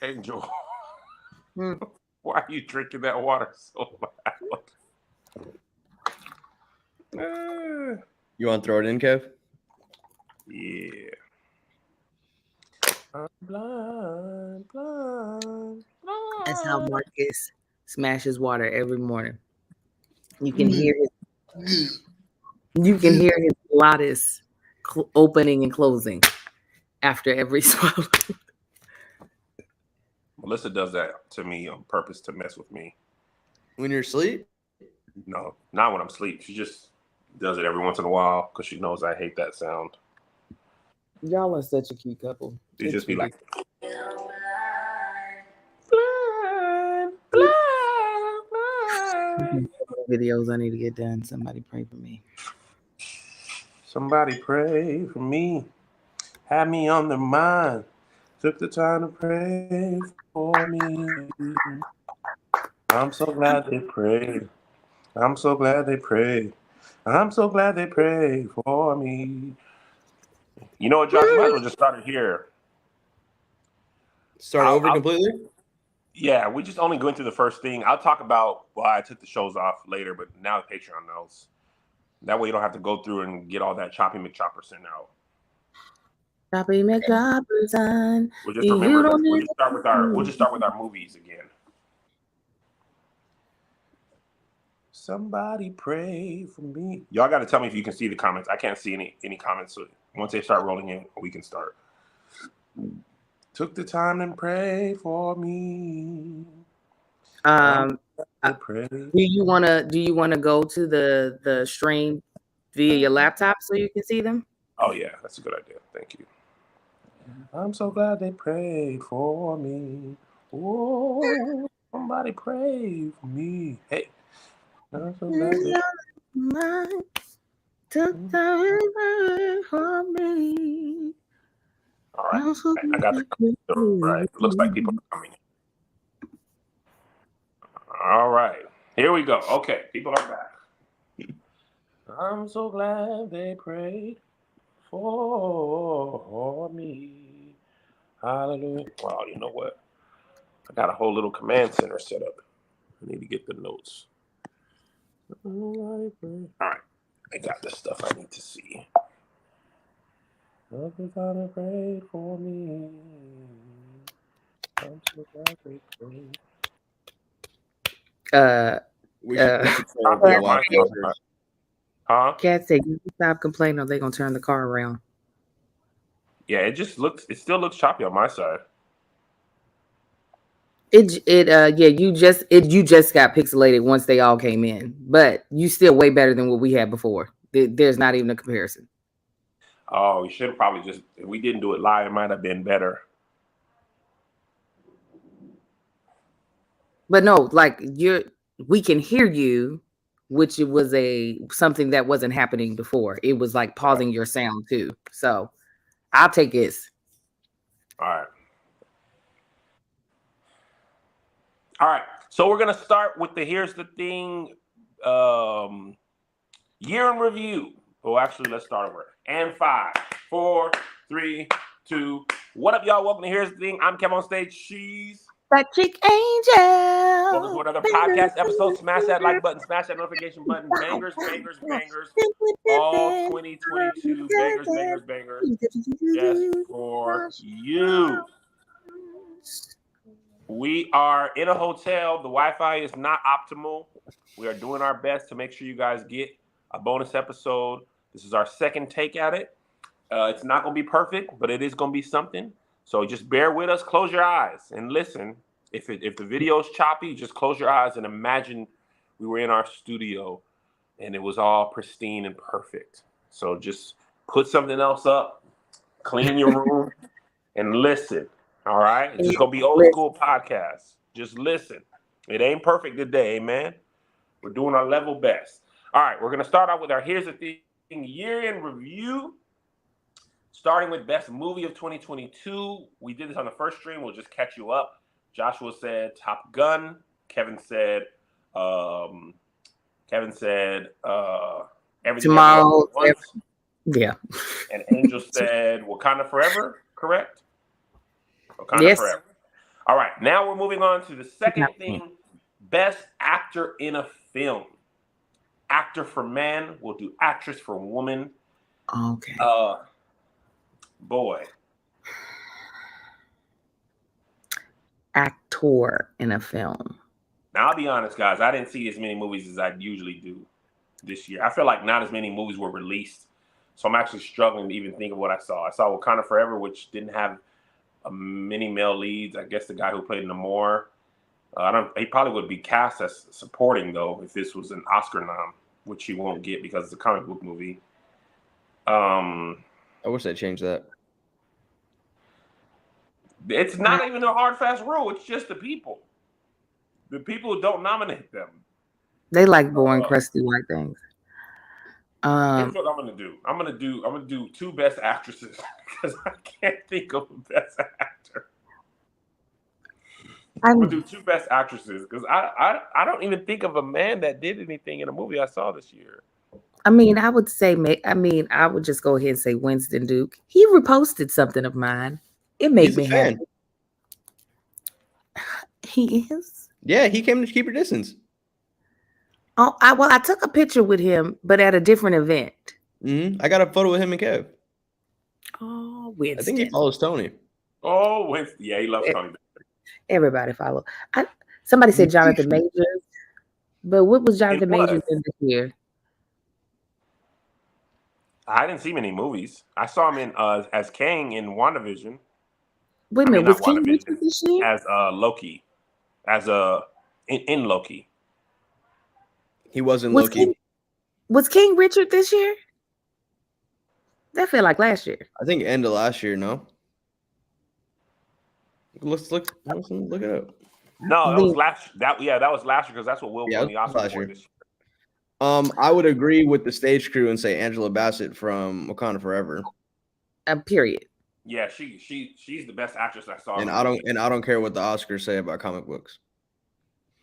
Angel, why are you drinking that water so loud? You want to throw it in, Kev? Yeah. I'm blind. That's how Marcus smashes water every morning. You can hear his glottis opening and closing after every swallow. Melissa does that to me on purpose to mess with me. When you're asleep? No, not when I'm asleep. She just does it every once in a while because she knows I hate that sound. Y'all are such a cute couple. She just be like, videos I need to get done. Somebody pray for me. Somebody pray for me. Had me on their mind. Took the time to pray for me. I'm so glad they prayed. I'm so glad they prayed. I'm so glad they prayed for me. You know what, Josh? You might as well just start it here. Start over completely? Yeah, we just only going through the first thing. I'll talk about why I took the shows off later, but now the Patreon knows. That way you don't have to go through and get all that Choppy McChopperson out. Choppy McChopperson. We'll just remember. We'll just start with our movies again. Somebody pray for me. Y'all got to tell me if you can see the comments. I can't see any comments. So once they start rolling in, we can start. Took the time and pray for me. Do you wanna go to the stream via your laptop so you can see them? Oh yeah, that's a good idea. Thank you. I'm so glad they prayed for me. Oh, somebody pray for me. Hey. I'm so glad they took time for me. All right, I got the right. It looks like people are coming. All right, here we go. Okay, people are back. I'm so glad they prayed for me. Hallelujah. Wow, you know what? I got a whole little command center set up. I need to get the notes. All right, I got the stuff I need to see. Nothing gonna pray for me. I'm so glad they prayed. Cat said, "You stop complaining, or they gonna turn the car around." Yeah, it still looks choppy on my side. You just got pixelated once they all came in, but you still way better than what we had before. There's not even a comparison. Oh, we should have probably just, if we didn't do it live, it might have been better. But no, like we can hear you, which it was something that wasn't happening before. It was like pausing your sound too. So I'll take this. All right. So we're gonna start with here's the thing, year in review. Oh, actually, let's start over. And 5, 4, 3, 2. What up, y'all? Welcome to Here's the Thing. I'm Kev on stage. She's That Chick Angel. Welcome to another podcast episode. Smash that like button, smash that notification button. Bangers, bangers, bangers. All 2022 bangers, bangers, bangers. Just for you. We are in a hotel. The Wi-Fi is not optimal. We are doing our best to make sure you guys get a bonus episode. This is our second take at it. It's not going to be perfect, but it is going to be something. So just bear with us. Close your eyes and listen. If the video is choppy, just close your eyes and imagine we were in our studio and it was all pristine and perfect. So just put something else up, clean your room, and listen. All right? It's just going to be old school podcast. Just listen. It ain't perfect today, man. We're doing our level best. All right, we're going to start out with our Here's the Thing year in review. Starting with best movie of 2022. We did this on the first stream. We'll just catch you up. Joshua said Top Gun. Kevin said Everything Tomorrow. Yeah. And Angel said Wakanda Forever, correct? Wakanda Forever. All right, now we're moving on to the second Yeah. thing: best actor in a film. Actor for man. We'll do actress for woman. Okay. Boy. Actor in a film. Now I'll be honest, guys. I didn't see as many movies as I usually do this year. I feel like not as many movies were released, so I'm actually struggling to even think of what I saw. I saw Wakanda Forever, which didn't have many male leads. I guess the guy who played Namor. He probably would be cast as supporting though if this was an Oscar nom, which he won't get because it's a comic book movie. I wish they changed that. It's not even a hard fast rule. It's just the people. The people don't nominate them. They like boring, crusty white things. Here's what I'm gonna do. I'm gonna do two best actresses because I can't think of a best actor. I'm gonna do two best actresses because I don't even think of a man that did anything in a movie I saw this year. I mean, I would just go ahead and say Winston Duke. He reposted something of mine. It made He's me a fan. happy. He is. Yeah, he came to Keep Your Distance. Oh, I took a picture with him, but at a different event. I got a photo with him and Kev. Oh, Winston. I think he follows Tony. Oh, Winston. Yeah, he loves Tony. Everybody follow. Somebody said Jonathan Majors, but what was Jonathan Majors in this year? I didn't see many movies. I saw him in as Kang in WandaVision. Wait a minute, was King Richard this year? As Loki, in Loki. He wasn't Loki. Was King Richard this year? That felt like last year. I think end of last year. No. Let's look it up. No, that was last. That was last year because that's what Will won the Oscar for this year. I would agree with the stage crew and say Angela Bassett from Wakanda Forever. Period. Yeah, she's the best actress I saw. And I don't care what the Oscars say about comic books.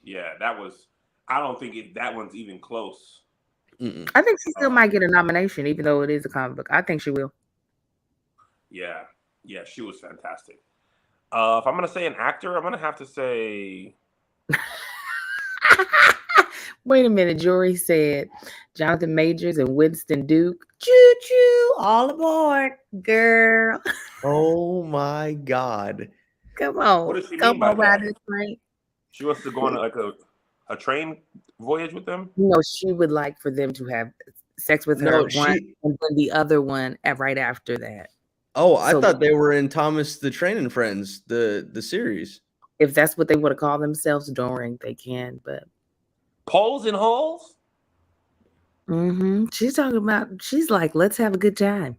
Yeah, that was. I don't think that one's even close. I think she still might get a nomination, even though it is a comic book. I think she will. Yeah, she was fantastic. If I'm gonna say an actor, I'm gonna have to say. Wait a minute, Jory said Jonathan Majors and Winston Duke. Choo choo, all aboard, girl. Oh my God! Come on, what does she come mean by on, ride that? this train. She wants to go on like a train voyage with them. No, she would like for them to have sex with her one, and then the other one right after that. Oh, I thought they were in Thomas the Train and Friends, the series. If that's what they want to call themselves during, they can, but Poles and holes? She's like, let's have a good time.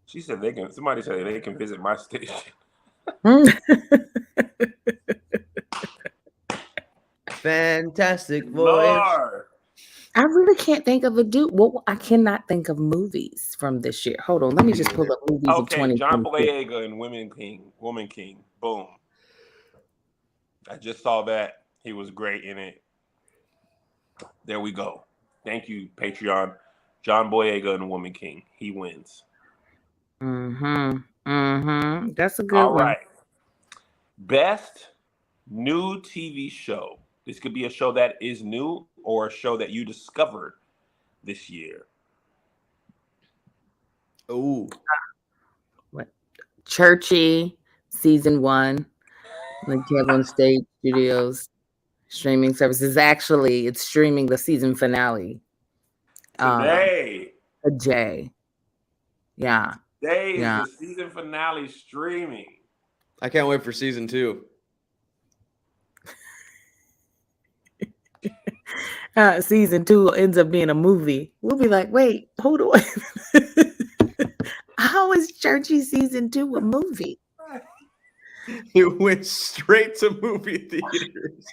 She said somebody said they can visit my station. Fantastic voice. Lord. I really can't think of a dude. Well, I cannot think of movies from this year. Hold on, let me just pull up movies of 2020. John Boyega and Woman King. Boom. I just saw that. He was great in it. There we go. Thank you, Patreon. John Boyega and Woman King. He wins. That's a good one. All right. Best new TV show. This could be a show that is new or a show that you discovered this year. Oh. What? Churchy, season 1. The Kevin State Studios streaming services. Actually, it's streaming the season finale. Today. Yeah. Today is the season finale streaming. I can't wait for season 2. Season 2 ends up being a movie. We'll be like, wait, hold on. How is Churchy season 2 a movie? It went straight to movie theaters.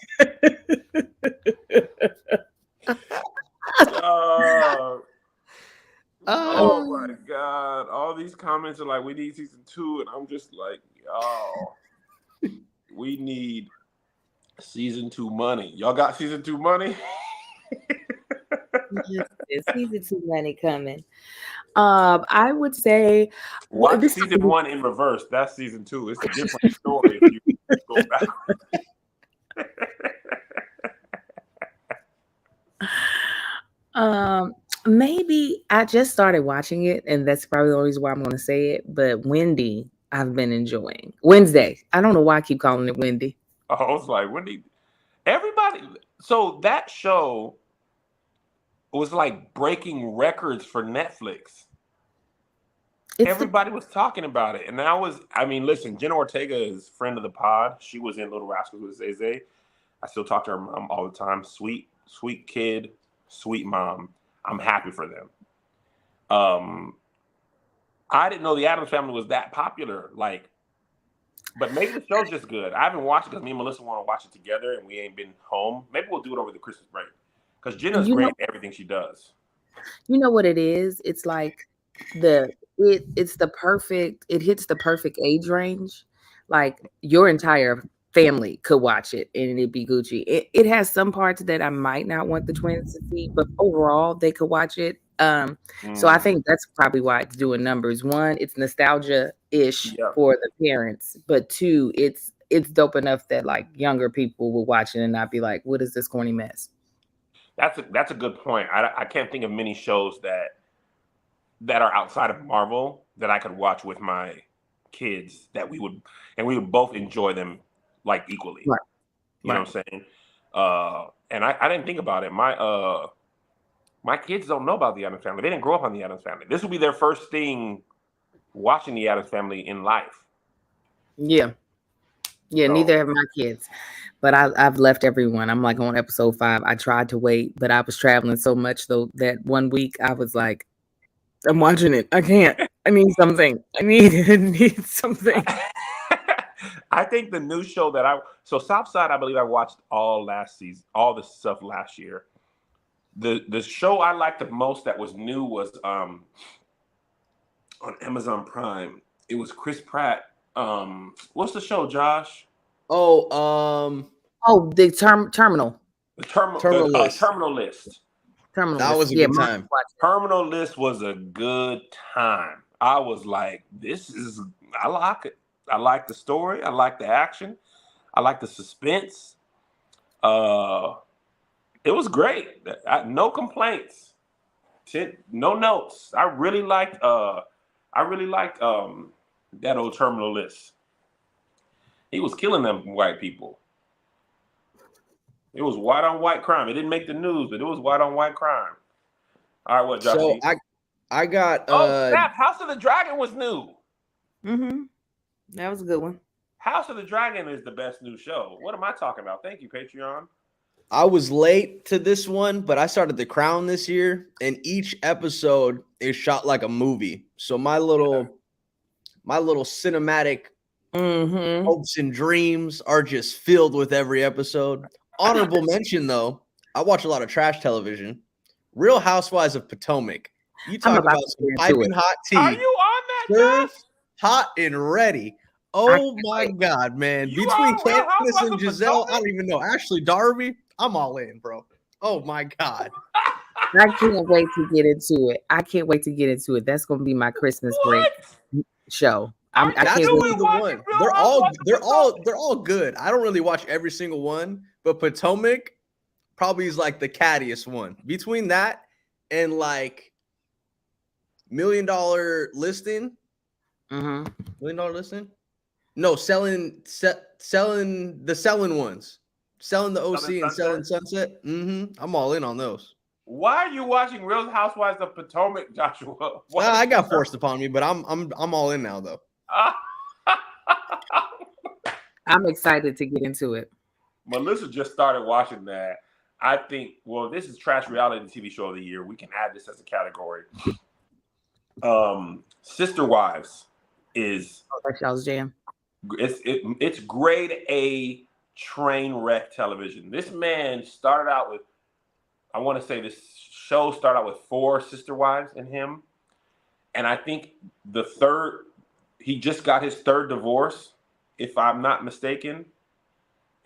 Oh my God. All these comments are like, we need season 2. And I'm just like, y'all, we need season 2 money. Y'all got season 2 money? Yes, season 2 money coming. I would say watch season 1 in reverse. That's season 2. It's a different story. go back. Maybe I just started watching it, and that's probably the only reason why I'm going to say it. But Wendy, I've been enjoying. Wednesday. I don't know why I keep calling it Wendy. I was like, Wendy. Everybody. So that show was like breaking records for Netflix. Everybody was talking about it, and I mean, listen, Jenna Ortega is friend of the pod. She was in Little Rascals with Zay. I still talk to her mom all the time. Sweet, sweet kid, sweet mom. I'm happy for them. I didn't know the Addams Family was that popular. Like, but maybe the show's just good. I haven't watched it because me and Melissa want to watch it together, and we ain't been home. Maybe we'll do it over the Christmas break because Jenna's great at everything she does. You know what it is? It's like it hits the perfect age range. Like your entire family could watch it and it'd be Gucci. It has some parts that I might not want the twins to see, but overall they could watch it. So I think that's probably why it's doing numbers. One, it's nostalgia-ish for the parents, but two, it's dope enough that like younger people will watch it and not be like, what is this corny mess? That's a good point. I can't think of many shows that are outside of Marvel that I could watch with my kids that we would both enjoy them like equally. Right. You know what I'm saying? And I didn't think about it. My kids don't know about the Addams Family. They didn't grow up on the Addams Family. This will be their first thing watching the Addams Family in life. Yeah. Yeah, so, neither have my kids. But I've left everyone. I'm like on episode 5. I tried to wait, but I was traveling so much though that one week I was like, I'm watching it. I can't. I need something. I need something. I think the new show so Southside, I believe I watched all last season, all this stuff last year. The show I liked the most that was new was on Amazon Prime. It was Chris Pratt. What's the show, Josh? The Terminal. The Terminal List. Terminal List. That was a good time. Terminal List was a good time. I was like, I like it. I like the story. I like the action. I like the suspense. It was great. No complaints. No notes. I really liked that old Terminal List. He was killing them white people. It was white on white crime. It didn't make the news, but it was white on white crime. All right, what, Josh? So I got snap! House of the Dragon was new. Mm-hmm. That was a good one. House of the Dragon is the best new show. What am I talking about? Thank you, Patreon. I was late to this one, but I started The Crown this year, and each episode is shot like a movie. So my little cinematic hopes and dreams are just filled with every episode. Honorable mention, though, I watch a lot of trash television. Real Housewives of Potomac. You talk about some piping hot tea. Are you on that, Josh? Hot and ready. Oh my God, man. Between Candace and Giselle, I don't even know. Ashley Darby, I'm all in, bro. Oh my God. I can't wait to get into it. That's gonna be my Christmas break show. That's really the one. They're all good. I don't really watch every single one, but Potomac probably is like the cattiest one. Between that and like $1 Million Listing. Mm-hmm. $1 Million Listing? No, selling ones. Selling the OC and selling Sunset. I'm all in on those. Why are you watching Real Housewives of Potomac, Joshua? I got forced upon me, but I'm all in now though. I'm excited to get into it. Melissa just started watching that. I think, well, this is Trash Reality TV Show of the Year. We can add this as a category. Sister Wives is that's y'all's jam. It's grade A train wreck television. This man started out with, I want to say this show started out with 4 sister wives in him. And I think he just got his 3rd divorce, if I'm not mistaken.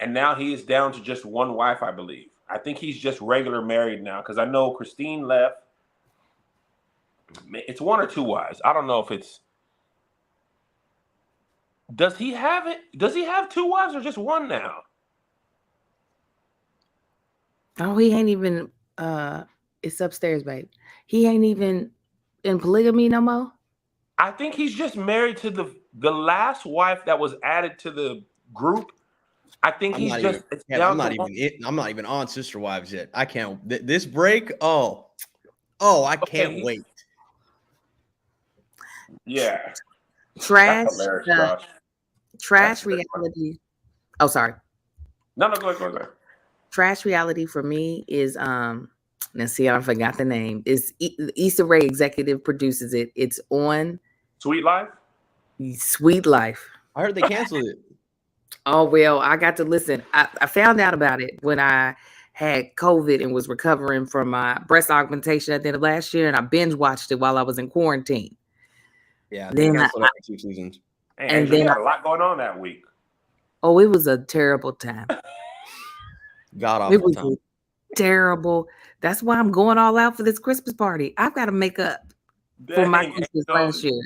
And now he is down to just 1 wife, I believe. I think he's just regular married now because I know Christine left. It's 1 or 2 wives. I don't know if it's. Does he have it? Does he have 2 wives or just one now? Oh, he ain't even. It's upstairs, babe. He ain't even in polygamy no more. I think he's just married to the last wife that was added to the group. I think he's just. I'm not even on Sister Wives yet. I can't. This break. Oh, I can't wait. Yeah. Trash. That's hilarious, Josh. Trash reality. Oh, sorry. No, go ahead. Trash reality for me is now see, I forgot the name. It's Issa Rae executive produces it. It's on Sweet Life. Sweet Life. I heard they canceled it. Oh well, I got to listen. I found out about it when I had COVID and was recovering from my breast augmentation at the end of last year, and I binge watched it while I was in quarantine. Yeah, they canceled after 2 seasons. And then had a lot going on that week. Oh, it was a terrible time. God awful time. Terrible. That's why I'm going all out for this Christmas party. I've got to make up for my Christmas last year.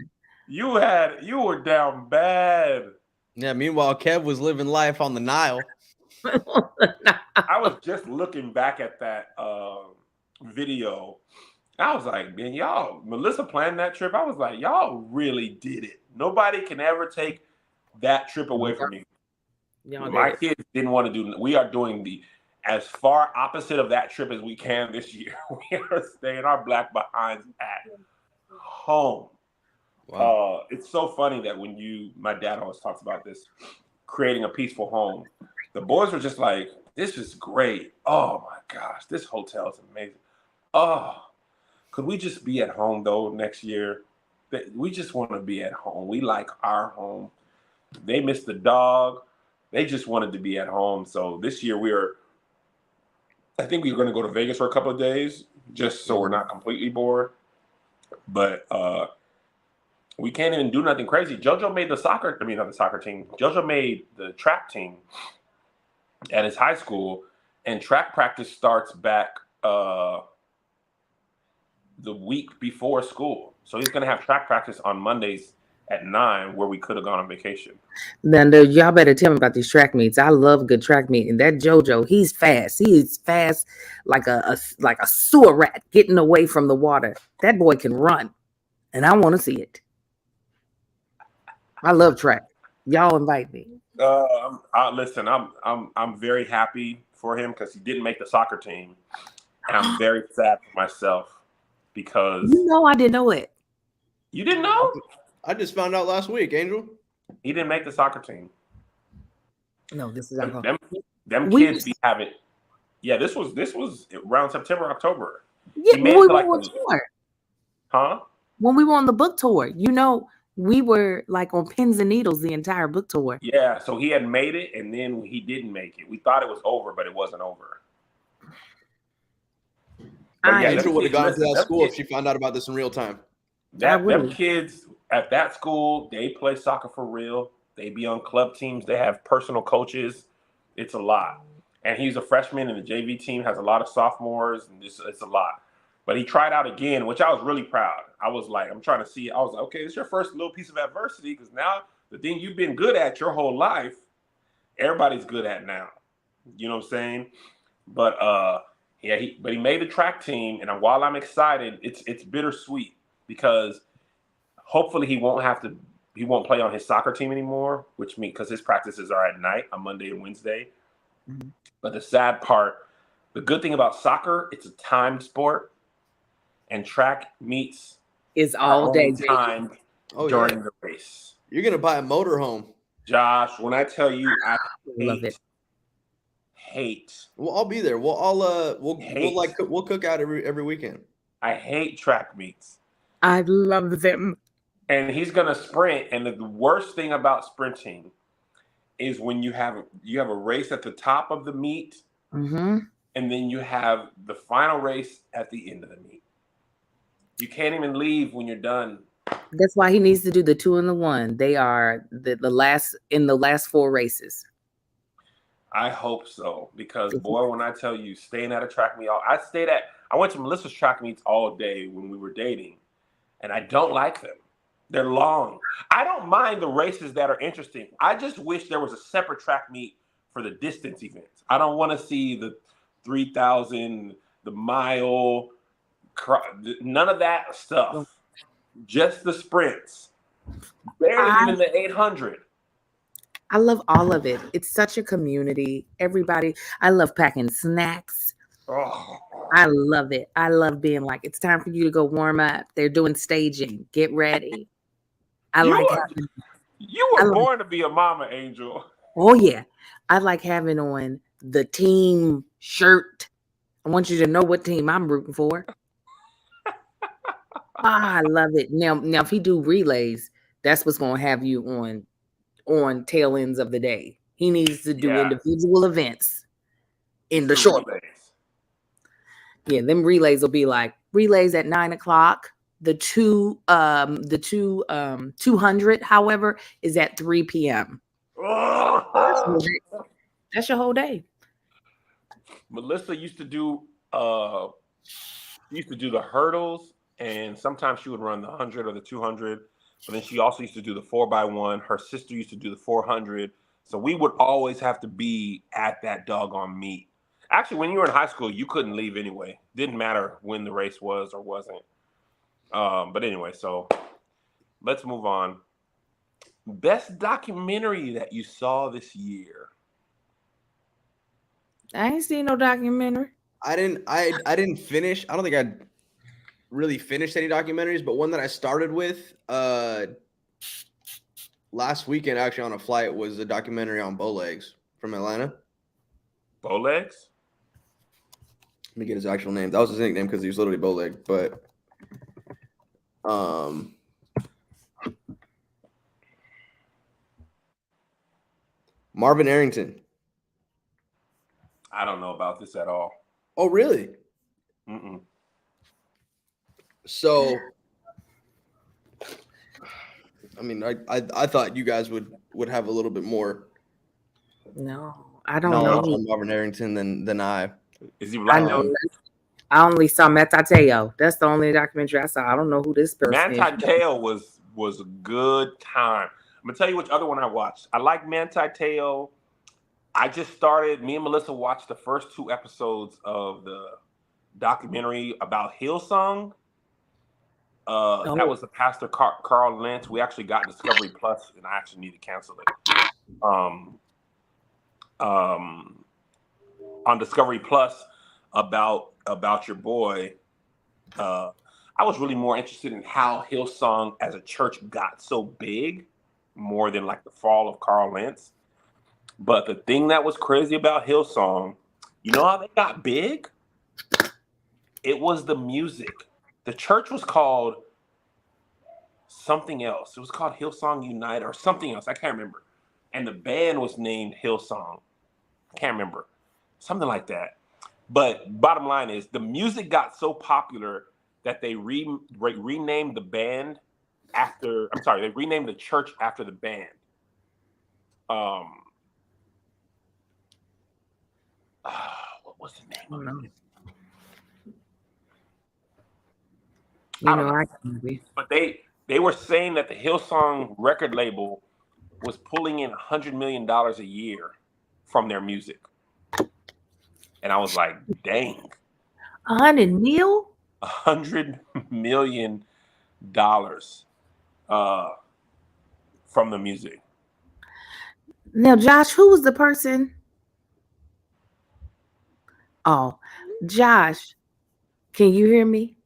You were down bad. Yeah, meanwhile, Kev was living life on the Nile. I was just looking back at that video. I was like, man, Melissa planned that trip. I was like, y'all really did it. Nobody can ever take that trip away from me. My kids didn't want to do. We are doing the as far opposite of that trip as we can this year. We are staying our black behinds at home. Wow. It's so funny that my dad always talks about this, creating a peaceful home. The boys were just like, this is great. Oh my gosh, this hotel is amazing. Oh, could we just be at home though next year? We just want to be at home. We like our home. They missed the dog. They just wanted to be at home. So this year I think we're going to go to Vegas for a couple of days just so we're not completely bored. But we can't even do nothing crazy. JoJo made not the soccer team. JoJo made the track team at his high school, and track practice starts back the week before school. So he's going to have track practice on Mondays at 9, where we could have gone on vacation. Then y'all better tell me about these track meets. I love good track meet. And that JoJo, he's fast. He is fast like a sewer rat getting away from the water. That boy can run, and I want to see it. I love track. Y'all invite me. Listen, I'm very happy for him because he didn't make the soccer team, and I'm very sad for myself because I didn't know it. You didn't know? I just found out last week, Angel. He didn't make the soccer team. No, this is them kids be having. Yeah, this was around September, October. Yeah, when we were on tour. Huh? When we were on the book tour, we were like on pins and needles the entire book tour. Yeah, so he had made it, and then he didn't make it. We thought it was over, but it wasn't over. Angel would have gone to that school if she found out about this in real time. Them kids at that school, they play soccer for real. They be on club teams. They have personal coaches. It's a lot. And he's a freshman, and the JV team has a lot of sophomores, and it's a lot. But he tried out again, which I was really proud. I was like, I'm trying to see. I was like, okay, it's your first little piece of adversity because now the thing you've been good at your whole life, everybody's good at now. You know what I'm saying? But he made the track team, and while I'm excited, it's bittersweet because hopefully he won't play on his soccer team anymore, which means because his practices are at night on Monday and Wednesday. Mm-hmm. But the sad part, the good thing about soccer, it's a timed sport, and track meets is all day time during the race. You're gonna buy a motorhome, Josh. When I tell you, I hate. Well, I'll be there. We'll cook out every weekend. I hate track meets. I love them. And he's gonna sprint, and the worst thing about sprinting is when you have a race at the top of the meet, mm-hmm. and then you have the final race at the end of the meet. You can't even leave when you're done. That's why he needs to do the 2 and the 1. They are the last in the last 4 races. I hope so, because boy, when I tell you, staying at a track meet, I went to Melissa's track meets all day when we were dating, and I don't like them. They're long. I don't mind the races that are interesting. I just wish there was a separate track meet for the distance events. I don't want to see the 3,000, the mile, none of that stuff. Just the sprints. Barely even the 800. I love all of it. It's such a community. Everybody, I love packing snacks. Oh. I love it. I love being like, it's time for you to go warm up. They're doing staging. Get ready. You were born to be a mama, Angel. Oh, yeah. I like having on the team shirt. I want you to know what team I'm rooting for. I love it. Now, if he do relays, that's what's going to have you on tail ends of the day. He needs to do individual events in the short days. Yeah, them relays will be like relays at 9:00. The 200, however, is at 3 p.m. That's your whole day. Melissa used to do the hurdles, and sometimes she would run the 100 or the 200. But then she also used to do the 4x1. Her sister used to do the 400. So we would always have to be at that doggone meet. Actually, when you were in high school, you couldn't leave anyway. Didn't matter when the race was or wasn't. But anyway, so let's move on. Best documentary that you saw this year? I ain't seen no documentary. I didn't finish. I don't think I really finished any documentaries, but one that I started with last weekend, actually on a flight, was a documentary on Bowlegs from Atlanta. Bowlegs? Let me get his actual name. That was his nickname because he was literally Bowleg. But Marvin Arrington. I don't know about this at all. Oh, really? Mm-mm. So, I mean, I thought you guys would have a little bit more. No, I don't know on Marvin Arrington than I. Is he black? I only saw Manti Te'o. That's the only documentary I saw. I don't know who this person is. Manti Te'o was a good time. I'm gonna tell you which other one I watched. I like Manti Te'o. I just started. Me and Melissa watched the first 2 episodes of the documentary about Hillsong. That was the pastor Carl Lentz. We actually got Discovery Plus, and I actually need to cancel it. On Discovery Plus about your boy. I was really more interested in how Hillsong as a church got so big, more than like the fall of Carl Lentz. But the thing that was crazy about Hillsong, you know how they got big? It was the music. The church was called something else. It was called Hillsong United or something else. I can't remember. And the band was named Hillsong. I can't remember. Something like that. But bottom line is the music got so popular that they renamed the band after, they renamed the church after the band. What was the name of it? I can't be. But they were saying that the Hillsong record label was pulling in $100 million a year from their music. And I was like, dang. 100 mil? $100 million from the music. Now, Josh, who was the person? Oh, Josh, can you hear me?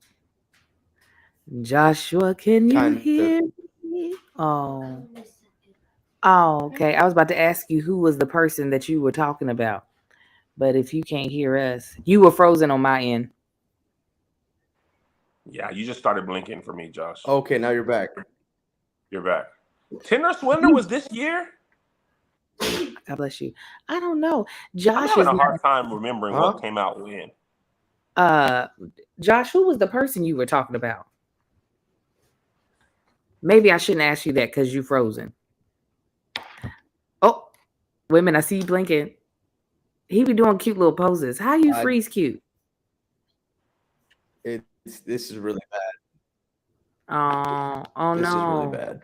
Joshua, can you hear me? Oh, okay. I was about to ask you who was the person that you were talking about. But if you can't hear us, you were frozen on my end. Yeah, you just started blinking for me, Josh. Okay, now you're back. You're back. Tinder Swindler was this year? God bless you. I don't know. Josh I'm having a hard time remembering what came out when. Josh, who was the person you were talking about? Maybe I shouldn't ask you that because you frozen. Oh, wait a minute. I see you blinking. He be doing cute little poses. How you freeze cute? This is really bad. Oh This is really no. bad.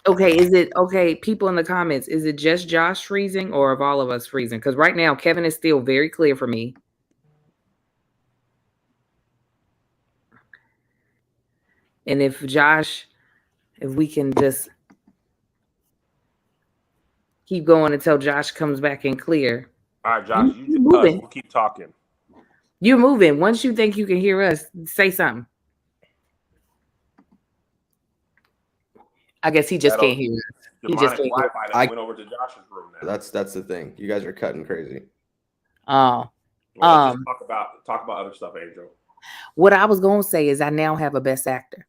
Okay, is it okay? People in the comments, is it just Josh freezing or of all of us freezing? Because right now, Kevin is still very clear for me. And if we can just keep going until Josh comes back in clear. All right, Josh, you You're just moving. we'll keep talking. You're moving. Once you think you can hear us, say something. I guess he just can't hear us. He just can't hear. Wi-Fi that went over to Josh's room now. That's the thing. You guys are cutting crazy. Oh. Well, let's just talk about other stuff, Angel. What I was gonna say is I now have a best actor.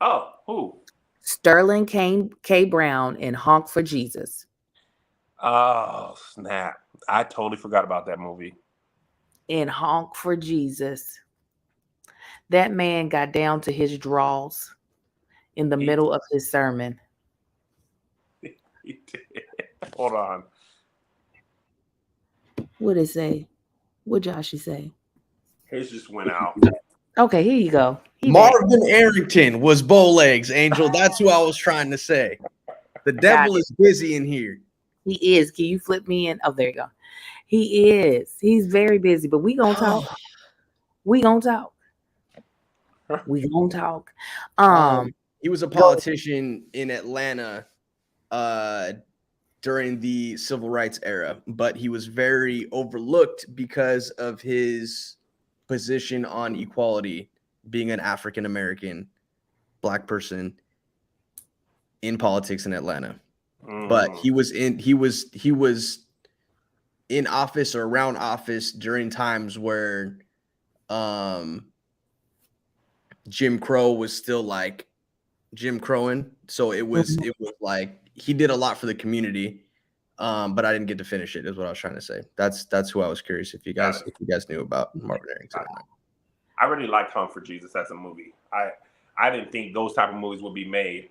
Oh, who? Sterling K. Brown in Honk for Jesus. Oh, snap. I totally forgot about that movie. In Honk for Jesus. That man got down to his draws in the middle of his sermon. He did. Hold on. What did it say? What Joshy say? His just went out. Okay, here you go. Marvin Arrington was Bowlegs, Angel. That's who I was trying to say. The devil is busy in here. He is. Can you flip me in? Oh, there you go. He is. He's very busy, but we gonna talk. We gonna talk. We gonna talk. He was a politician in Atlanta during the civil rights era, but he was very overlooked because of his position on equality, being an African American black person in politics in Atlanta. But he was in office or around office during times where Jim Crow was still like Jim Crowing. So it was like he did a lot for the community. But I didn't get to finish it, is what I was trying to say. That's who I was curious if you guys knew about Marvin Arrington. I really liked Honk for Jesus as a movie. I didn't think those type of movies would be made.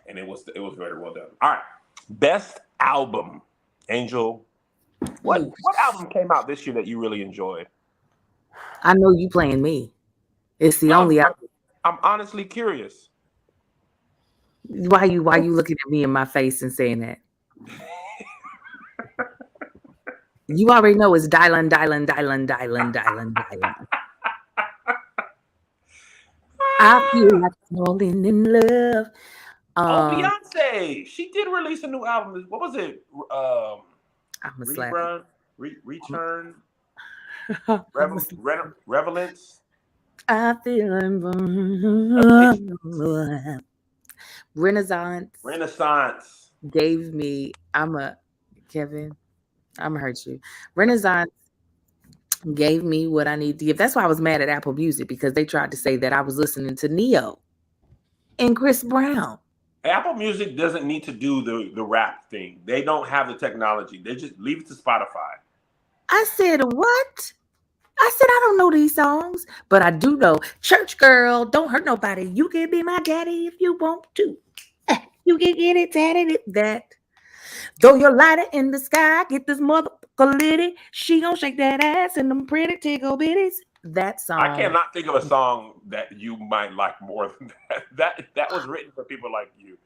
And it was very well done. All right. Best album. Angel. What album came out this year that you really enjoyed? I know you playing me. It's the only album. I'm honestly curious. Why you looking at me in my face and saying that? You already know it's Dylan. I feel like falling in love. Beyonce. She did release a new album. What was it? I'm a slap. Return. Revelance. I feel Renaissance gave me. Kevin. I'm gonna hurt you. Renaissance gave me what I need to give. That's why I was mad at Apple Music, because they tried to say that I was listening to Neo and Chris Brown. Apple Music doesn't need to do the rap thing. They don't have the technology. They just leave it to Spotify. I said, what? I said, I don't know these songs, but I do know Church Girl, Don't Hurt Nobody. You can be my daddy if you want to. You can get it, tatted, that. Throw your lighter in the sky, get this motherfucker litty. She gonna shake that ass and them pretty tickle bitties. That song. I cannot think of a song that you might like more than that. That was written for people like you.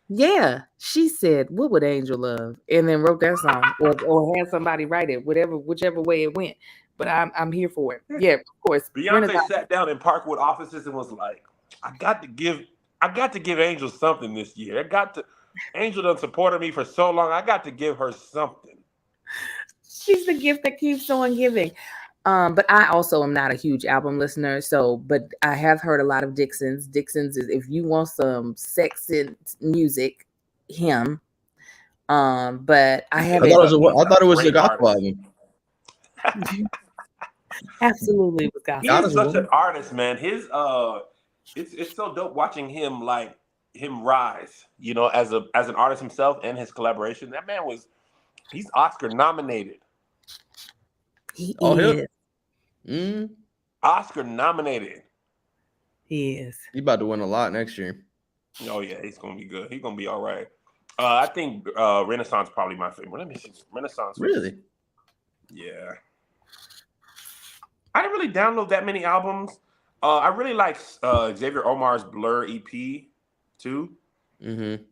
Yeah, she said, "What would Angel love?" and then wrote that song, or had somebody write it, whichever way it went. But I'm here for it. Yeah, of course. Beyonce sat down in Parkwood offices and was like, "I got to give Angel something this year. Angel done supported me for so long. I got to give her something." She's the gift that keeps on giving. But I also am not a huge album listener. But I have heard a lot of Dixon's. Dixon's is, if you want some sexy music, him. But I haven't. I thought it was a gospel album. Absolutely, it was gospel. He's such an artist, man. His it's so dope watching him rise. You know, as an artist himself and his collaboration. That man he's Oscar nominated. He is. Oscar nominated. He is. He's about to win a lot next year. Oh yeah, he's gonna be good. He's gonna be all right. I think Renaissance probably my favorite. Let me see. Renaissance. Really? Yeah. I didn't really download that many albums. I really like Xavier Omar's Blur EP too. Mm-hmm.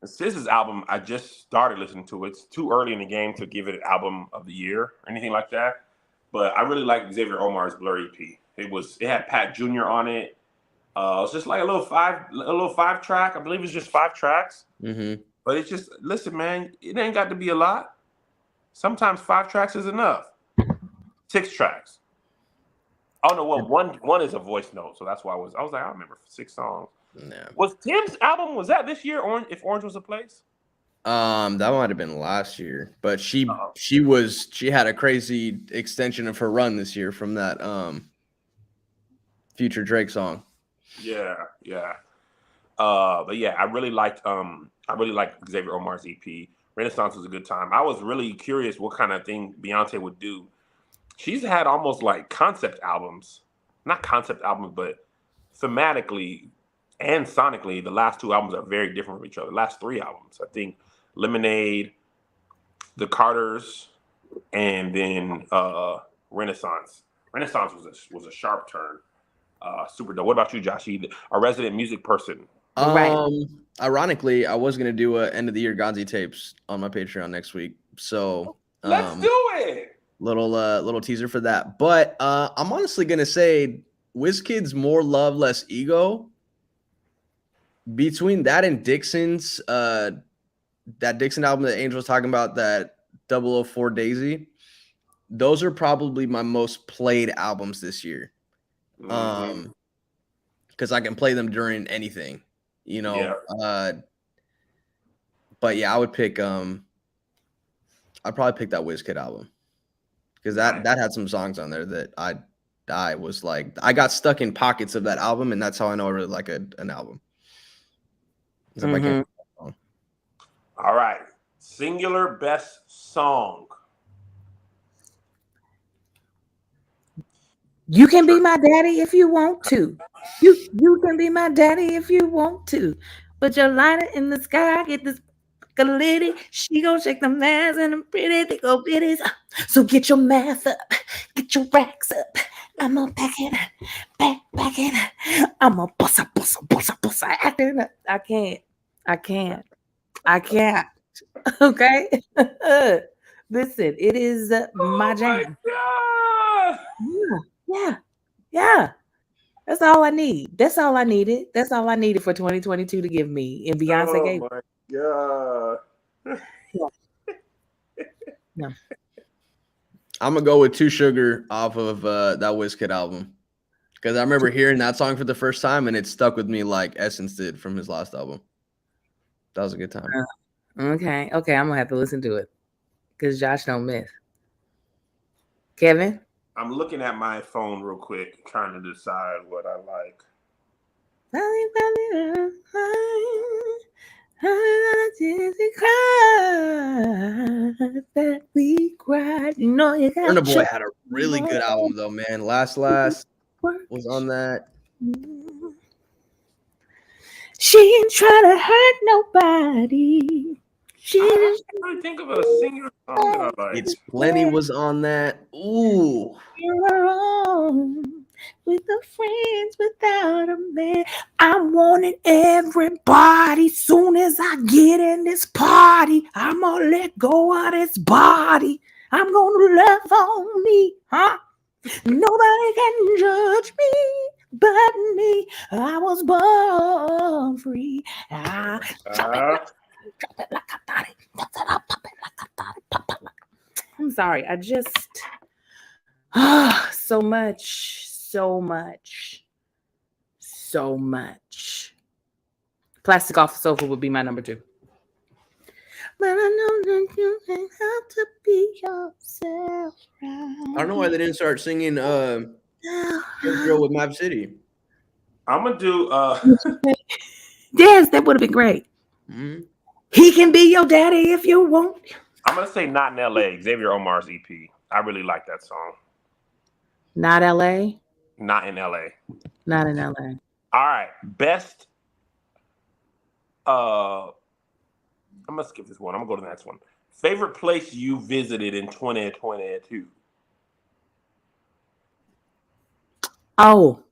SZA's album, I just started listening to. It's too early in the game to give it album of the year or anything like that. But I really like Xavier Omar's Blur EP. It had Pat Jr. on it. It's just like a little five track. I believe it's just 5 tracks. Mm-hmm. But it's just, listen, man, it ain't got to be a lot. Sometimes 5 tracks is enough. 6 tracks. Oh no, well, one is a voice note, so that's why I was like, I remember 6 songs. Yeah. Was Tim's album, was that this year? If Orange Was a Place? That might have been last year, but she had a crazy extension of her run this year from that Future Drake song. Yeah. But yeah, I really liked Xavier Omar's EP. Renaissance was a good time. I was really curious what kind of thing Beyonce would do. She's had almost like concept albums, not concept albums, but thematically and sonically, the last 2 albums are very different from each other. The last 3 albums, I think Lemonade, The Carters, and then Renaissance. Renaissance was a sharp turn. Super dope. What about you, Josh? A resident music person. Ironically, I was gonna do a end of the year Gonzi tapes on my Patreon next week. So let's do it. Little teaser for that. But I'm honestly gonna say WizKid's More Love, Less Ego. Between that and Dixon's that Dixon album that Angel was talking about, that 004 Daisy, those are probably my most played albums this year. Because I can play them during anything, you know. Yeah. But yeah, I would pick I'd probably pick that WizKid album. Because that had some songs on there that I was like, I got stuck in pockets of that album, and that's how I know I really like an album. Mm-hmm. All right. Singular best song. You can be my daddy if you want to. You can be my daddy if you want to. Put your lighter in the sky, get this lady. She gonna shake the mass and them pretty they go bitties. So get your math up, get your racks up. I'ma back it, back it. I'ma bust up. I can't. Okay. Listen, it is my jam. Yeah. That's all I need. That's all I needed. That's all I needed for 2022 to give me. And Beyonce gave. Oh my God. No. I'm gonna go with Too Sugar off of that WizKid album, because I remember hearing that song for the first time and it stuck with me like Essence did from his last album. That was a good time. Okay, I'm gonna have to listen to it because Josh don't miss. Kevin, I'm looking at my phone real quick, trying to decide what I like. That we cried. You know, you got Burna Boy had a really good album though, man. Last was on that. She ain't trying to hurt nobody. She I can't think of a single song that I like. It's Plenty was on that. Ooh. You're on with the friends without a man. I'm wanting everybody. Soon as I get in this party, I'm gonna let go of this body. I'm gonna love on me, huh? Nobody can judge me but me. I was born free. Drop it like I thought it. Pop it like I thought it. Pop it like. I'm sorry. I just so much. Plastic Off the Sofa would be my number 2. But I know that you can have to be yourself. Right? I don't know why they didn't start singing Girl with Map City. I'm gonna do yes, that would have been great. Mm-hmm. He can be your daddy if you want. I'm gonna say Not in LA, Xavier Omar's EP. I really like that song. Not LA? Not in LA. Not in LA. All right. Best I'm gonna skip this one. I'm gonna go to the next one. Favorite place you visited in 2022? Oh,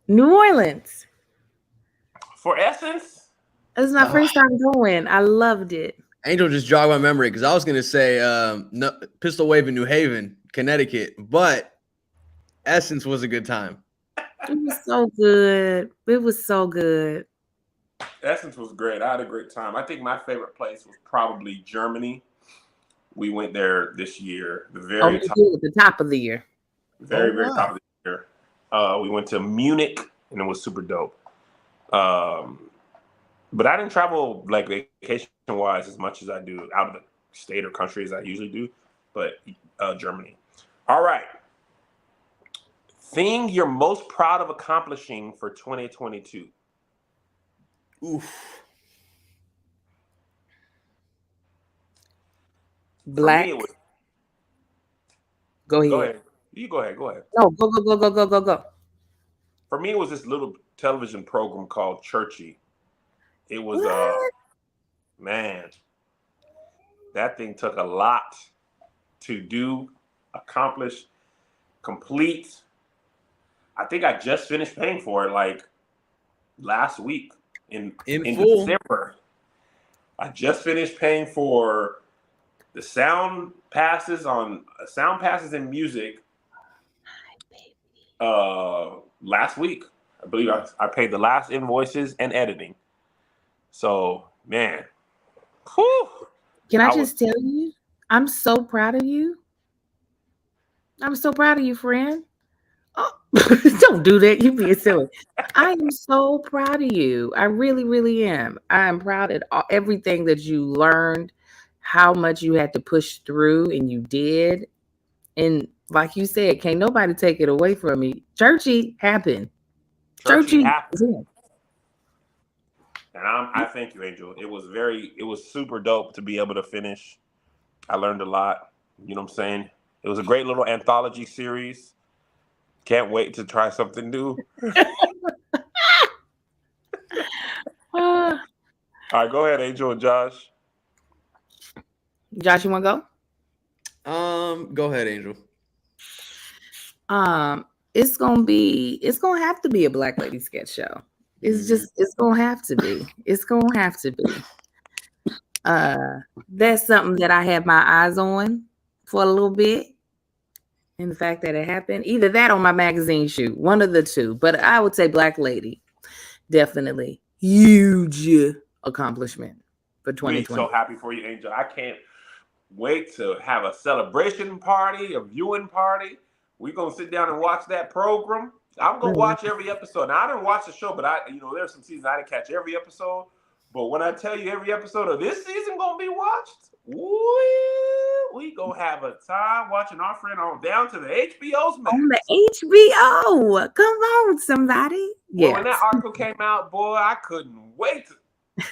New Orleans. For Essence? It was my first time going. I loved it. Angel just jogged my memory because I was gonna say no, Pistol Wave in New Haven, Connecticut, but Essence was a good time. It was so good. It was so good. Essence was great. I had a great time. I think my favorite place was probably Germany. We went there this year. The very top, at the top of the year. very top of the year. We went to Munich, and it was super dope. But I didn't travel like vacation wise as much as I do out of the state or country as I usually do. But Germany. All right. Thing you're most proud of accomplishing for 2022. Oof. Black. Go ahead. Go ahead. You go ahead. Go ahead. No, go. For me, it was this little television program called Churchy. It was man, that thing took a lot to do, accomplish, complete. I think I just finished paying for it like last week in full. December. I just finished paying for the sound passes and music last week. I believe I paid the last invoices and editing. So, man. Whew, Can I just tell you, I'm so proud of you. I'm so proud of you, friend. Oh, don't do that. You being silly. I am so proud of you. I really, really am. I am proud of everything that you learned, how much you had to push through, and you did. And like you said, can't nobody take it away from me. Churchy happened. Churchy happened. And I thank you, Angel. It was super dope to be able to finish. I learned a lot. You know what I'm saying? It was a great little anthology series. Can't wait to try something new. All right, go ahead, Angel and Josh. Josh, you want to go? Go ahead, Angel. It's gonna have to be a Black Lady sketch show. It's gonna have to be. It's gonna have to be. That's something that I have my eyes on for a little bit. And the fact that it happened, either that or my magazine shoot, one of the two. But I would say Black Lady, definitely huge accomplishment for 2020. We're so happy for you, Angel. I can't wait to have a celebration party, a viewing party. We're gonna sit down and watch that program. I'm gonna watch every episode. Now I didn't watch the show, but there's some seasons I didn't catch every episode. But when I tell you every episode of this season gonna be watched, we gonna have a time watching our friend on down to the HBO's Max. On the HBO, come on, somebody! Yeah. When that article came out, boy, I couldn't wait.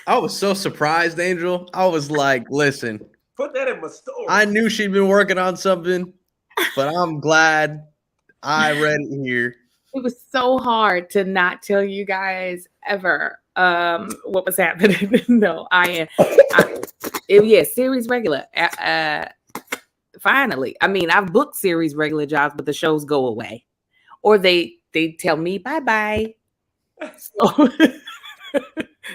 I was so surprised, Angel. I was like, listen, put that in my story. I knew she'd been working on something, but I'm glad I read it here. It was so hard to not tell you guys ever what was happening. No, series regular. Finally, I mean, I've booked series regular jobs, but the shows go away, or they tell me bye. So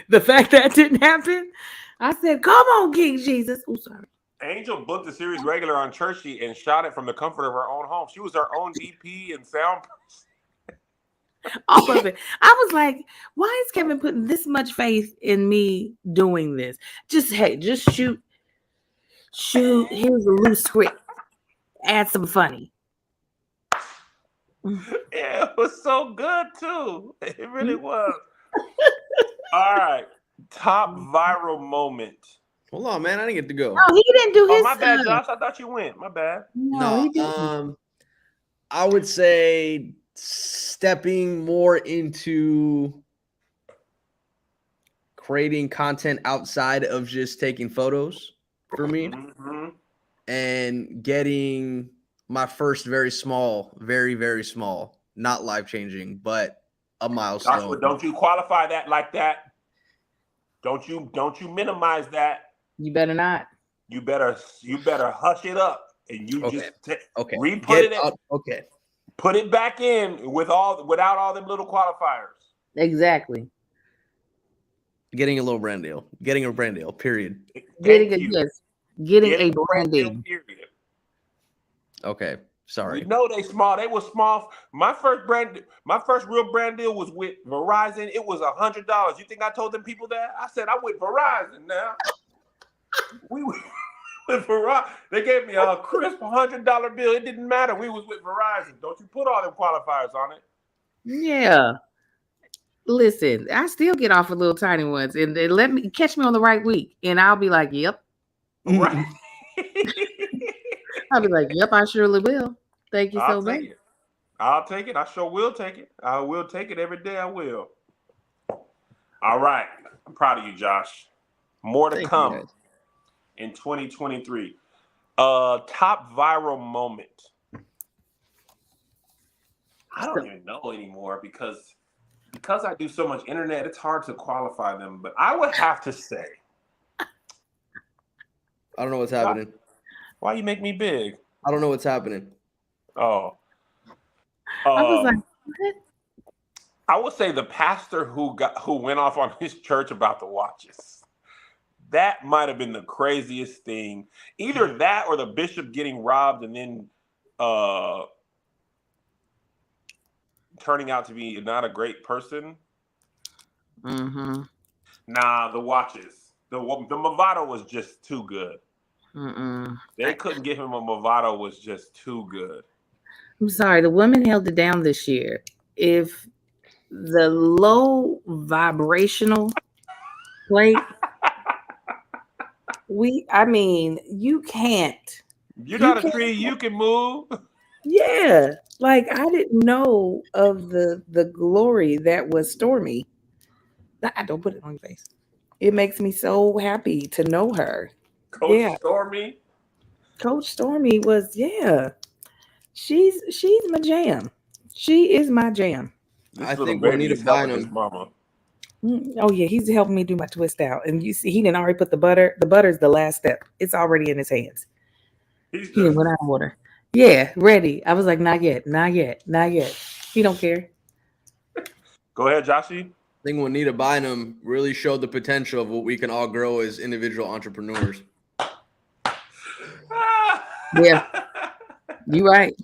the fact that didn't happen, I said, "Come on, King Jesus." Oh, sorry. Angel booked the series regular on Churchy and shot it from the comfort of her own home. She was her own DP and sound person. All of it. I was like, why is Kevin putting this much faith in me doing this? Just shoot. Here's a loose script. Add some funny. Yeah, it was so good too. It really was. All right. Top viral moment. Hold on, man. I didn't get to go. No, he didn't do his. My bad, Josh. I thought you went. My bad. No, he didn't. I would say stepping more into creating content outside of just taking photos for me, and getting my first very very small, not life-changing, but a milestone. Joshua, don't you qualify that like that. Don't you minimize that. You better not. you better hush it up and you Okay. just Okay. re-put it in. Okay. Put it back in without all them little qualifiers. Exactly. Getting a little brand deal. Getting a brand deal. Period. Getting Thank you. getting Getting a brand deal. period. Okay. Sorry. We know they small. They were small. My first real brand deal was with Verizon. It was $100. You think I told them people that? I said I'm with Verizon now. We were with Verizon. They gave me a crisp $100 bill. It didn't matter. We was with Verizon. Don't you put all them qualifiers on it? Yeah. Listen, I still get off of little tiny ones, and they let me catch me on the right week, and I'll be like, "Yep." Right. I'll be like, "Yep, I surely will." Thank you so much. I'll take it. I sure will take it. I will take it every day. I will. All right. I'm proud of you, Josh. More to come in 2023. Top viral moment. I don't even know anymore because I do so much internet, it's hard to qualify them. But I would have to say, I don't know what's happening. Why you make me big? I don't know what's happening. Oh. I was like, what? I would say the pastor who went off on his church about the watches. That might have been the craziest thing. Either that or the bishop getting robbed and then turning out to be not a great person. Mm-hmm. Nah, the watches. The Movado was just too good. They couldn't give him a Movado, was just too good. I'm sorry, the women held it down this year. If the low vibrational plate, you can't. You're not a tree, you can move. Yeah, like I didn't know of the glory that was Stormy. Don't put it on your face. It makes me so happy to know her. Coach Stormy. Coach Stormy was, she's my jam. She is my jam. I think we need to buy his mama. Oh yeah, he's helping me do my twist out, and you see, he didn't already put the butter. The butter's the last step. It's already in his hands. He didn't went out of water. Yeah, ready. I was like, not yet, not yet, not yet. He don't care. Go ahead, Joshy. I think Juanita Bynum really showed the potential of what we can all grow as individual entrepreneurs. Yeah, you're right.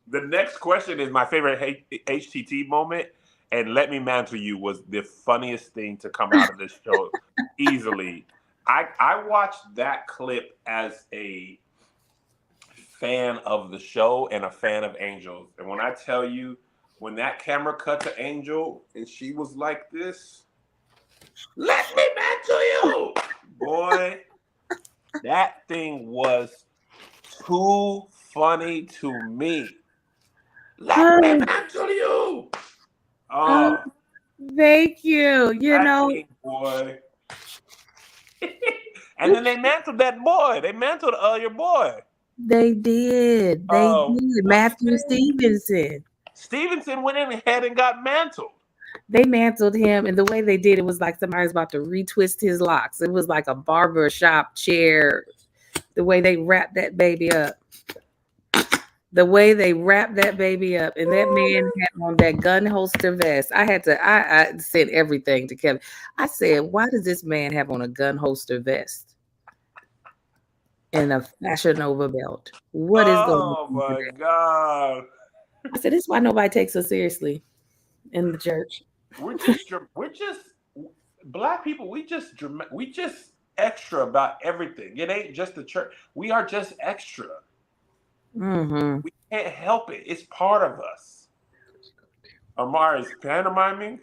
The next question is my favorite HTT moment, and Let Me Mantle You was the funniest thing to come out of this show easily. I watched that clip as a fan of the show and a fan of Angel. And when I tell you, when that camera cut to Angel and she was like this, let me mantle you, boy, that thing was too funny to me. Let me mantle you. Oh, thank you. You know, boy. And then they mantled that boy. They mantled your boy. They did. They did. Matthew Stevenson. Stevenson went in ahead and got mantled. They mantled him, and the way they did it was like somebody was about to retwist his locks. It was like a barber shop chair. The way they wrapped that baby up. The way they wrapped that baby up, and that man had on that gun holster vest. I said everything to Kevin. I said, why does this man have on a gun holster vest and a Fashion Nova belt? What is going on? Oh my God. I said, this is why nobody takes us seriously in the church. We're just Black people. We just extra about everything. It ain't just the church. We are just extra. Mm-hmm. We can't help it. It's part of us. Amar is pantomiming.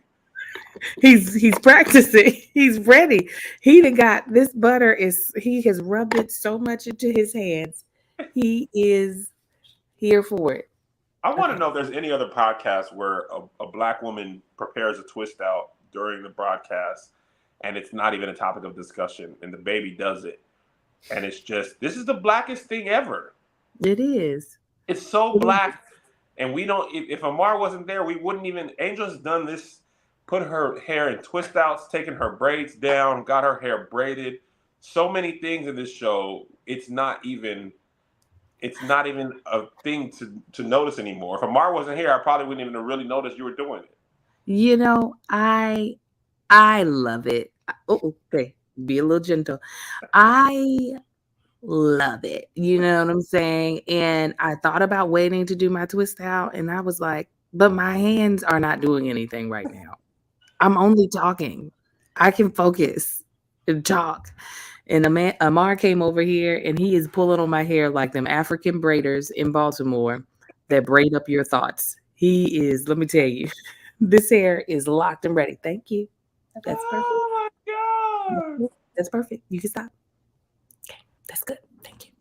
He's practicing. He's ready. He done got this butter. He has rubbed it so much into his hands. He is here for it. I want to know if there's any other podcast where a Black woman prepares a twist out during the broadcast and it's not even a topic of discussion and the baby does it. And it's just, this is the Blackest thing ever. It is. It's so Black. And we don't, if Amar wasn't there, we wouldn't even, Angel's done this, put her hair in twist outs, taken her braids down, got her hair braided. so many things in this show. It's not even a thing to notice anymore. If Amar wasn't here, I probably wouldn't even really notice you were doing it. You know, I love it. Oh, okay. Be a little gentle. I love it. You know what I'm saying? And I thought about waiting to do my twist out, and I was like, but my hands are not doing anything right now. I'm only talking. I can focus and talk. And Amar came over here and he is pulling on my hair like them African braiders in Baltimore that braid up your thoughts. He is, let me tell you, this hair is locked and ready. Thank you. That's perfect. Oh my God. That's perfect. You can stop. Okay, that's good. Thank you.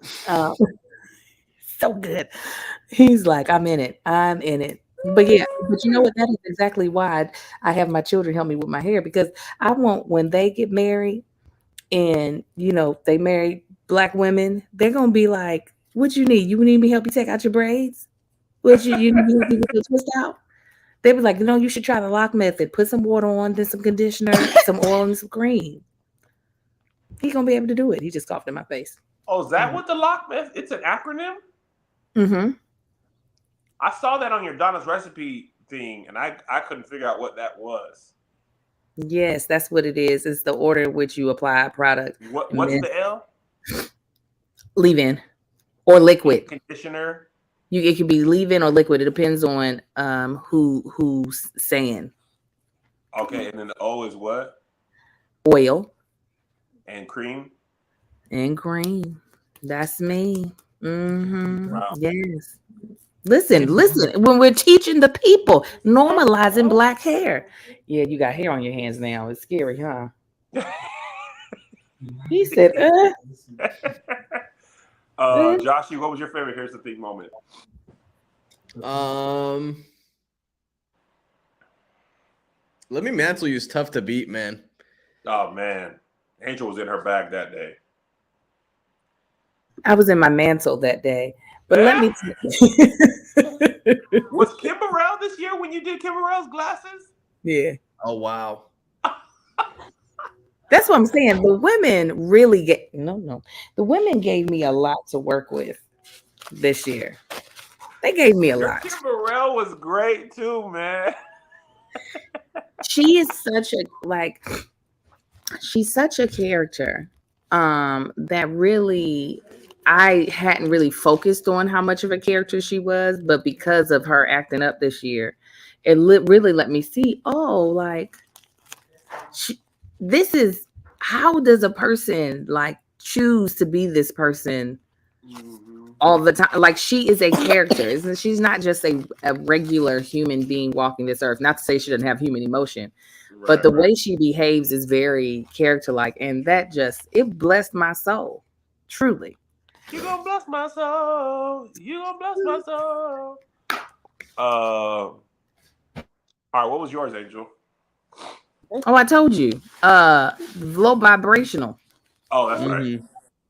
So good. He's like, I'm in it. I'm in it. But yeah, but you know what? That is exactly why I have my children help me with my hair, because I want, when they get married and they marry black women, they're gonna be like, "What you need? You need me help you take out your braids? What you need me help you with your twist out?" They be like, "No, you should try the lock method. Put some water on, then some conditioner, some oil, and some cream." He gonna be able to do it. He just coughed in my face. Oh, is that what the lock method? It's an acronym? Mm-hmm. I saw that on your Donna's recipe thing, and I couldn't figure out what that was. Yes, that's what it is. It's the order in which you apply a product. What's then the L? leave-in or liquid. Conditioner. It could be leave-in or liquid. It depends on who's saying. Okay, and then the O is what? Oil and cream. And cream. That's me. Mm-hmm. Wow. Yes. Listen. When we're teaching the people, normalizing black hair. Yeah, you got hair on your hands now. It's scary, huh? He said, Joshy, what was your favorite Here's the Thing moment? Let Me Mantle You is tough to beat, man. Oh man, Angel was in her bag that day. I was in my mantle that day. But let me Was Kim Burrell this year when you did Kim Burrell's glasses? Yeah. Oh wow. That's what I'm saying. The women really the women gave me a lot to work with this year. They gave me a lot. Kim Burrell was great too, man. She is she's such a character that really I hadn't really focused on how much of a character she was, but because of her acting up this year, it really let me see, this is, how does a person choose to be this person all the time? Like, she is a character. She's not just a regular human being walking this earth. Not to say she doesn't have human emotion, but the way she behaves is very character-like, and that it blessed my soul, truly. You gonna bless my soul. You gonna bless my soul. All right, what was yours, Angel? Oh, I told you. Low vibrational. Oh, that's right.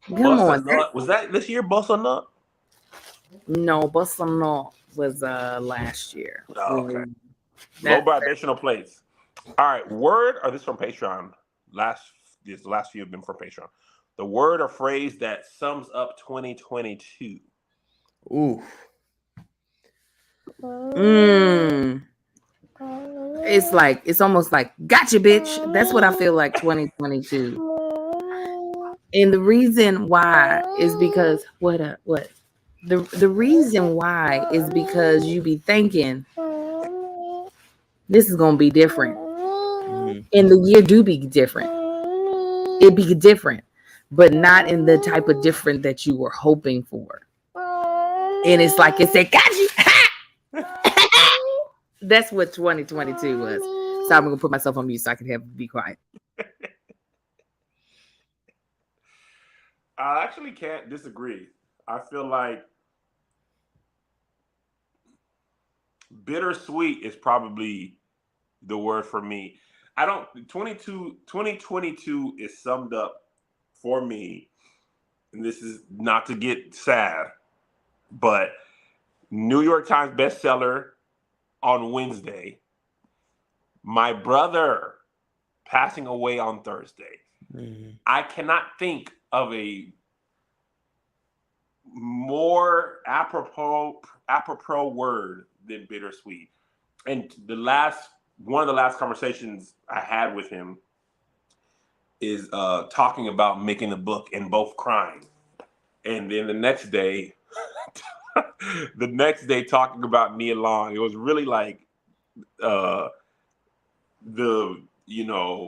Come on. Was that this year, Bossa Nut? No, Bossa Nut was last year. Oh, okay. Low vibrational plates. All right, word, or this from Patreon. The last few have been from Patreon. The word or phrase that sums up 2022. Ooh. It's almost like, gotcha, bitch. That's what I feel like 2022. And the reason why is because the reason why is because you be thinking this is gonna be different. And the year do be different. It be different, but not in the type of different that you were hoping for. And it's like it said, gotcha. That's what 2022 was. So I'm gonna put myself on mute so I can be quiet. I actually can't disagree. I feel like bittersweet is probably the word for me. 2022 is summed up for me, and this is not to get sad, but New York Times bestseller on Wednesday. My brother passing away on Thursday. I cannot think of a more apropos word than bittersweet. And one of the last conversations I had with him is talking about making a book and both crying. And then the next day talking about Nia Long. It was really like the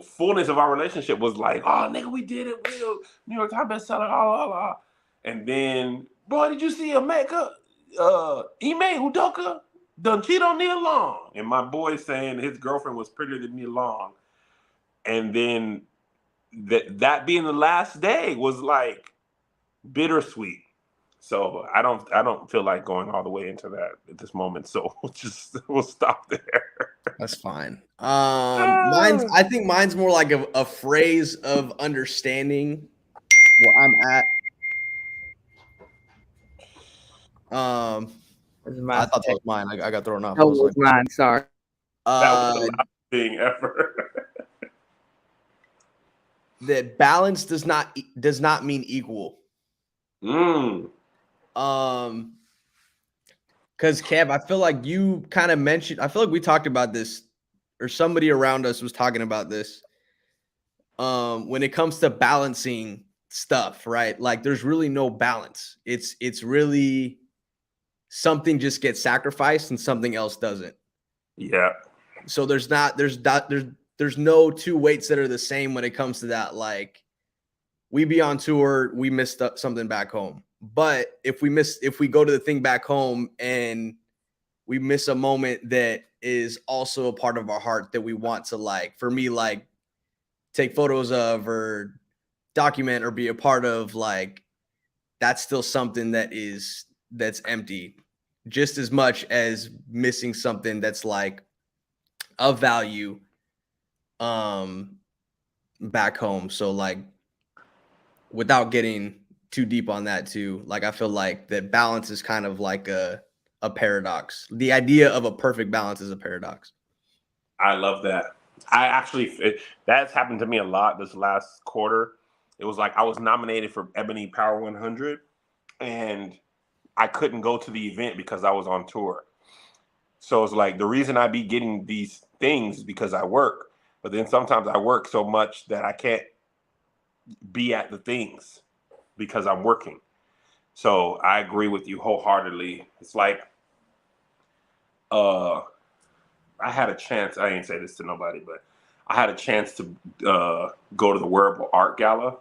fullness of our relationship was like, oh nigga, we did it, we'll New York Times bestseller, and then, boy, did you see Emeka Ime Udoka done cheat on Nia Long? And my boy saying his girlfriend was prettier than Nia Long. And then that being the last day was like bittersweet. So I don't feel like going all the way into that at this moment. So we'll stop there. That's fine. I think mine's more like a phrase of understanding where I'm at. I thought that was mine. I got thrown off. Oh, it was mine. Sorry. That was the loudest thing ever. That balance does not mean equal. Because Kev, I feel like you kind of mentioned. I feel like we talked about this, or somebody around us was talking about this. When it comes to balancing stuff, right? Like, there's really no balance. It's really something just gets sacrificed and something else doesn't. Yeah. So there's no two weights that are the same when it comes to that. Like, we be on tour, we missed something back home. But if we go to the thing back home and we miss a moment that is also a part of our heart that we want to, like, for me, like, take photos of or document or be a part of, like, that's still something that's empty just as much as missing something that's like of value back home. So, like, without getting too deep on that too, like, I feel like that balance is kind of like a paradox. The idea of a perfect balance is a paradox. I love that. That's happened to me a lot this last quarter. It was like I was nominated for Ebony Power 100 and I couldn't go to the event because I was on tour. So it's like the reason I be getting these things is because I work. But then sometimes I work so much that I can't be at the things because I'm working. So I agree with you wholeheartedly. It's like I had a chance. I ain't say this to nobody, but I had a chance to go to the Wearable Art Gala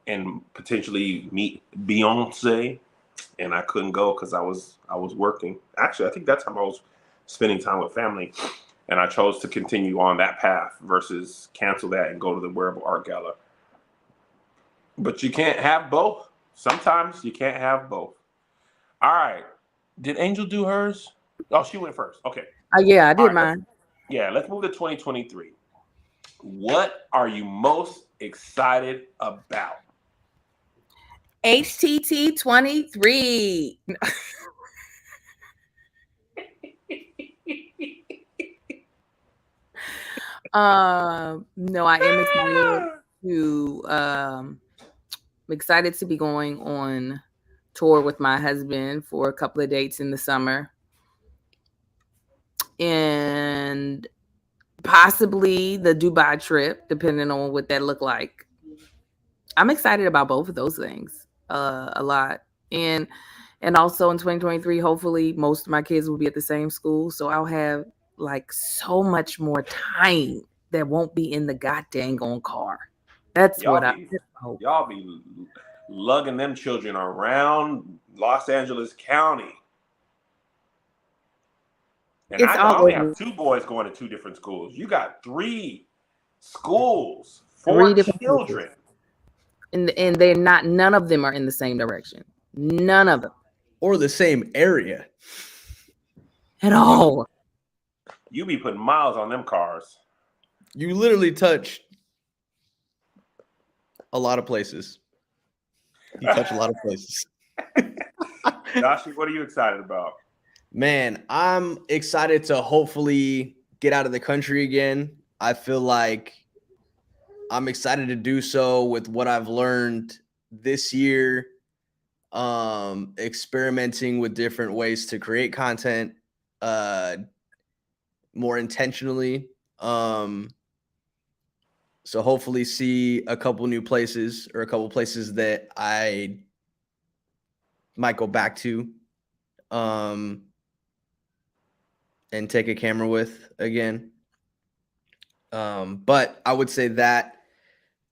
and potentially meet Beyonce, and I couldn't go because I was working. Actually, I think that time I was spending time with family, and I chose to continue on that path versus cancel that and go to the Wearable Art Gala. But you can't have both. Sometimes you can't have both. All right. Did Angel do hers? Oh, she went first. Okay. Yeah, I did mine. Let's move to 2023. What are you most excited about? HTT 23. No, I am excited to be going on tour with my husband for a couple of dates in the summer. And possibly the Dubai trip, depending on what that look like. I'm excited about both of those things a lot. And also in 2023, hopefully most of my kids will be at the same school. So I'll have like so much more time that won't be in the goddamn on car. That's what I hope. Y'all be lugging them children around Los Angeles County. And I only have 2 boys going to 2 different schools. You got 3 schools, 4 children. And they're not, none of them are in the same direction. None of them. Or the same area. At all. You be putting miles on them cars. You literally touch a lot of places. You touch a lot of places. Joshie, what are you excited about? Man, I'm excited to hopefully get out of the country again. I feel like I'm excited to do so with what I've learned this year, experimenting with different ways to create content more intentionally. So hopefully see a couple new places or a couple places that I might go back to and take a camera with again. But I would say that,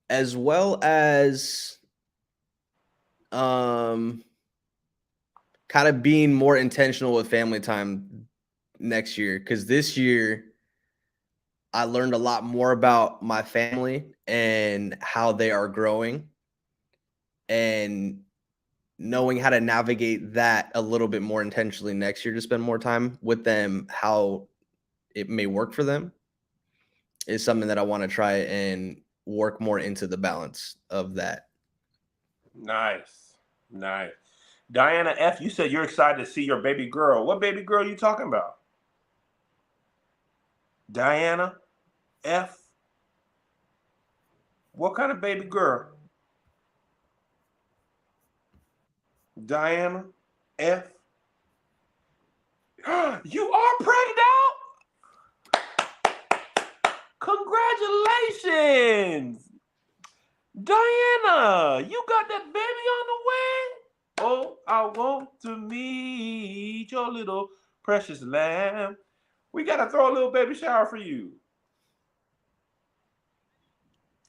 as well as kind of being more intentional with family time next year, because this year I learned a lot more about my family and how they are growing, and knowing how to navigate that a little bit more intentionally next year to spend more time with them, how it may work for them, is something that I want to try and work more into the balance of that. Nice. Diana F., you said you're excited to see your baby girl. What baby girl are you talking about? Diana F., what kind of baby girl? Diana F., you are pregnant? Congratulations, Diana, you got that baby on the way? Oh, I want to meet your little precious lamb. We got to throw a little baby shower for you.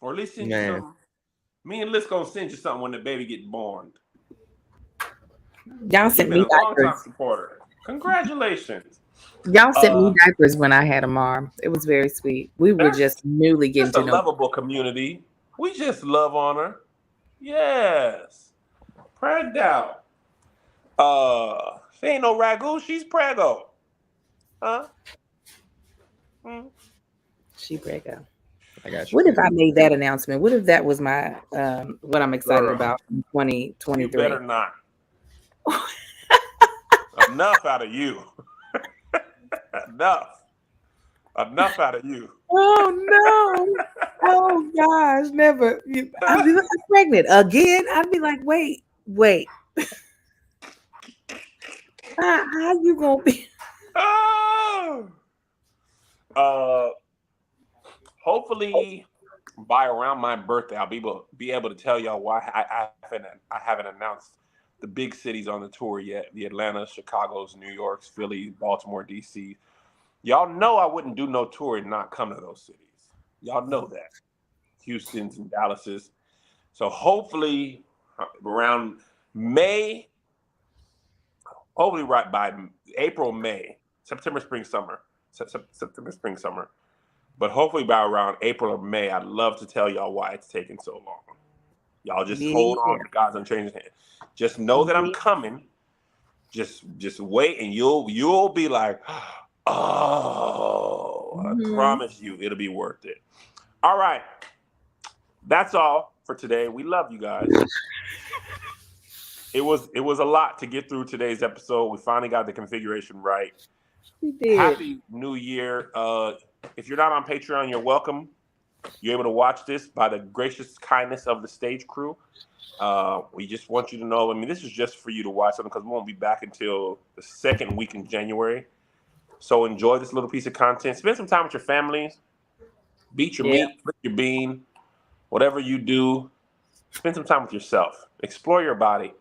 Or at least send you something. Me and Liz gonna send you something when the baby gets born. Y'all sent me diapers. Supporter. Congratulations. Y'all sent me diapers when I had a mom. It was very sweet. We were just newly getting to know. A lovable community. We just love on her. Yes. Pragged out. She ain't no ragu. She's prego. Huh? She prego. I got you. What if I made that announcement? What if that was my what I'm excited about in 2023? You better not. Enough out of you. Enough out of you. Oh no! Oh gosh, never. I'd be like, I'm pregnant again. I'd be like, wait. How you gonna be? Hopefully by around my birthday, I'll be able to tell y'all why I haven't announced the big cities on the tour yet. The Atlanta, Chicago's, New York's, Philly, Baltimore, DC. Y'all know I wouldn't do no tour and not come to those cities. Y'all know that. Houston's and Dallas's. So hopefully around May, hopefully right by April, May, September, spring, summer. But hopefully by around April or May, I'd love to tell y'all why it's taking so long. Y'all just hold on to God's unchanging hand. Just know that I'm coming. Just wait, and you'll be like, oh, I promise you, it'll be worth it. All right, that's all for today. We love you guys. It was a lot to get through today's episode. We finally got the configuration right. We did. Happy New Year. If you're not on Patreon, you're welcome. You're able to watch this by the gracious kindness of the stage crew. We just want you to know, this is just for you to watch something because we won't be back until the second week in January. So enjoy this little piece of content. Spend some time with your families. Beat your meat, flip your bean, whatever you do. Spend some time with yourself. Explore your body.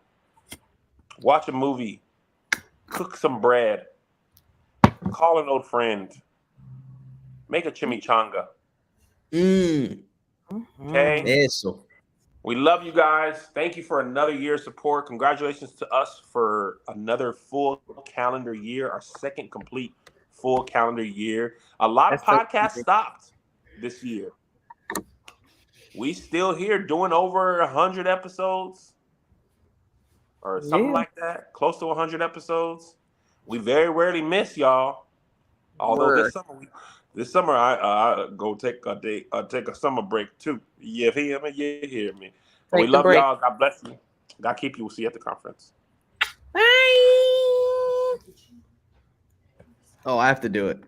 Watch a movie. Cook some bread. Call an old friend. Make a chimichanga. Okay? Eso. We love you guys. Thank you for another year of support. Congratulations to us for another full calendar year, our second complete full calendar year. A lot of podcasts stopped this year. We still here doing over 100 episodes or something like that, close to 100 episodes. We very rarely miss, y'all. Although this summer I go take a summer break too. You hear me? You hear me? We love y'all. God bless you. God keep you. We'll see you at the conference. Bye. Oh, I have to do it.